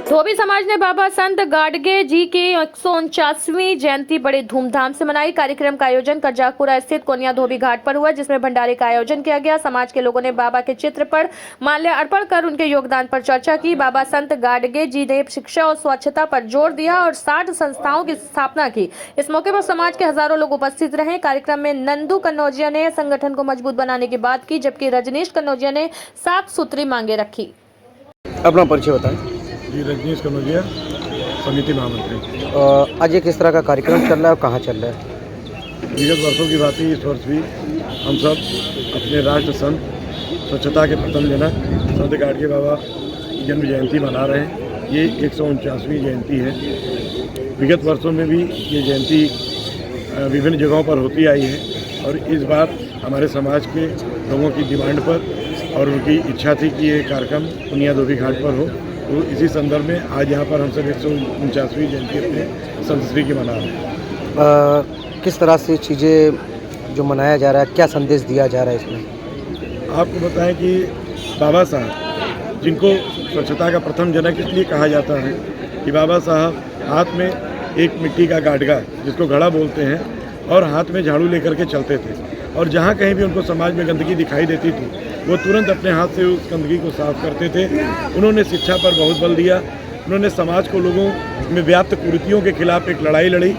धोबी समाज ने बाबा संत गाडगे जी की 149वीं जयंती बड़े धूमधाम से मनाई। कार्यक्रम का आयोजन करजाकपुरा स्थित कोनिया धोबी घाट पर हुआ, जिसमें भंडारे का आयोजन किया गया। समाज के लोगों ने बाबा के चित्र पर माल्य अर्पण कर उनके योगदान पर चर्चा की। बाबा संत गाडगे जी ने शिक्षा और स्वच्छता पर जोर दिया और 60 संस्थाओं की स्थापना की। इस मौके पर समाज के हजारों लोग उपस्थित रहे। कार्यक्रम में नंदू कन्नौजिया ने संगठन को मजबूत बनाने की बात की, जबकि रजनीश कन्नौजिया ने 7 सूत्री मांगे रखी। अपना परिचय बताएं। जी, रजनीश कन्नौजिया, समिति महामंत्री। आज ये किस तरह का कार्यक्रम चल रहा है और कहाँ चल रहा है? विगत वर्षों की बात इस वर्ष भी हम सब अपने राष्ट्र संत स्वच्छता के प्रथम जनक संत गाडगे बाबा की जन्म जयंती मना रहे हैं। ये 149वीं जयंती है। विगत वर्षों में भी ये जयंती विभिन्न जगहों पर होती आई है और इस बार हमारे समाज के लोगों की डिमांड पर और उनकी इच्छा थी कि ये कार्यक्रम कोनिया धोबी घाट पर हो, तो इसी संदर्भ में आज यहाँ पर हम सब 149वीं जयंती अपने संत श्री की मना रहे हैं। किस तरह से चीज़ें जो मनाया जा रहा है, क्या संदेश दिया जा रहा है इसमें? आपको बताएं कि बाबा साहब, जिनको स्वच्छता का प्रथम जनक इसलिए कहा जाता है कि बाबा साहब हाथ में एक मिट्टी का गाडगा, जिसको घड़ा बोलते हैं, और हाथ में झाड़ू लेकर के चलते थे और जहाँ कहीं भी उनको समाज में गंदगी दिखाई देती थी वो तुरंत अपने हाथ से उस गंदगी को साफ करते थे। उन्होंने शिक्षा पर बहुत बल दिया। उन्होंने समाज को लोगों में व्याप्त कुरीतियों के खिलाफ एक लड़ाई लड़ी।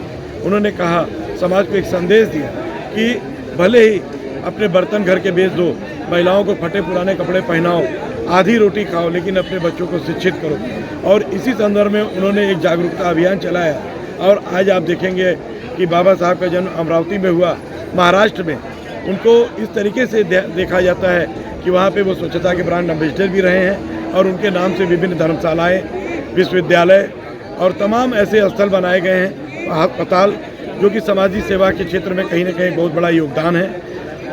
उन्होंने कहा, समाज को एक संदेश दिया कि भले ही अपने बर्तन घर के बेच दो, महिलाओं को फटे पुराने कपड़े पहनाओ, आधी रोटी खाओ, लेकिन अपने बच्चों को शिक्षित करो। और इसी संदर्भ में उन्होंने एक जागरूकता अभियान चलाया और आज आप देखेंगे कि बाबा साहब का जन्म अमरावती में हुआ, महाराष्ट्र में। उनको इस तरीके से देखा जाता है कि वहाँ पे वो स्वच्छता के ब्रांड एम्बेसडर भी रहे हैं और उनके नाम से विभिन्न धर्मशालाएँ, विश्वविद्यालय और तमाम ऐसे स्थल बनाए गए हैं, अस्पताल, जो कि समाजी सेवा के क्षेत्र में कहीं ना कहीं बहुत बड़ा योगदान है।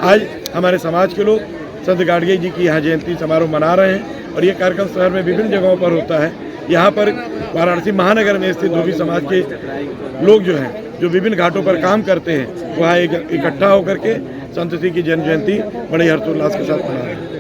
आज हमारे समाज के लोग संत गाडगे जी की यहाँ जयंती समारोह मना रहे हैं और ये कार्यक्रम शहर में विभिन्न जगहों पर होता है। यहाँ पर वाराणसी महानगर में स्थित धोबी समाज के लोग जो हैं, जो विभिन्न घाटों पर काम करते हैं, वहाँ इकट्ठा होकर के संत श्री की जन्म जयंती बड़े हर्षोल्लास के साथ मना रहे हैं।